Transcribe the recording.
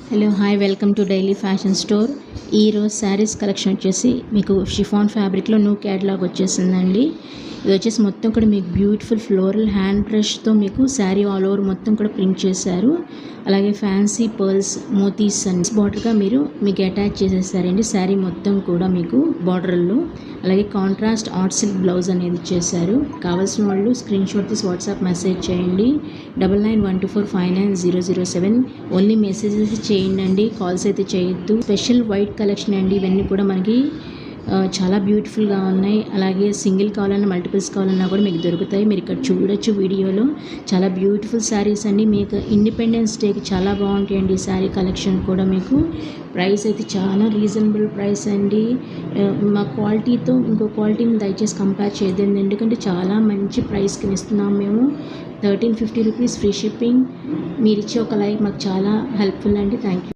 Hello hi welcome to daily fashion store. ఈరోజు saris collection వచ్చేసి మీకు షిఫాన్ ఫ్యాబ్రిక్లో న్యూ క్యాటలాగ్ వచ్చేసిందండి. ఇది వచ్చేసి మొత్తం కూడా మీకు బ్యూటిఫుల్ ఫ్లోరల్ హ్యాండ్ బ్రష్తో మీకు శారీ ఆల్ ఓవర్ మొత్తం కూడా ప్రింట్ చేశారు. అలాగే ఫ్యాన్సీ పర్ల్స్ మోతీస్ అండ్ బార్డర్గా మీకు అటాచ్ చేసేసారండి శారీ మొత్తం కూడా మీకు బార్డర్లో. అలాగే కాంట్రాస్ట్ ఆర్ట్ సిల్క్ బ్లౌజ్ అనేది ఇచ్చేసారు. కావాల్సిన వాళ్ళు స్క్రీన్ షాట్ తీసి వాట్సాప్ మెసేజ్ చేయండి 9912459007. ఓన్లీ మెసేజెస్ చేయండి, కాల్స్ అయితే చేయొద్దు. స్పెషల్ వైట్ కలెక్షన్ అండి. ఇవన్నీ కూడా మనకి చాలా బ్యూటిఫుల్గా ఉన్నాయి. అలాగే సింగిల్ కావాలన్నా మల్టిపుల్స్ కావాలన్నా కూడా మీకు దొరుకుతాయి. మీరు ఇక్కడ చూడొచ్చు వీడియోలో. చాలా బ్యూటిఫుల్ శారీస్ అండి. మీకు ఇండిపెండెన్స్ డేకి చాలా బాగుంటాయండి ఈ శారీ కలెక్షన్ కూడా. మీకు ప్రైస్ అయితే చాలా రీజనబుల్ ప్రైస్ అండి. మా క్వాలిటీతో ఇంకో క్వాలిటీని దయచేసి కంపేర్ చేయదండి, ఎందుకంటే చాలా మంచి ప్రైస్కి ఇస్తున్నాం మేము. 1350 రూపీస్ ఫ్రీ షిప్పింగ్. మీరు ఇచ్చే ఒక లైక్ మాకు చాలా హెల్ప్ఫుల్ అండి. Thank you.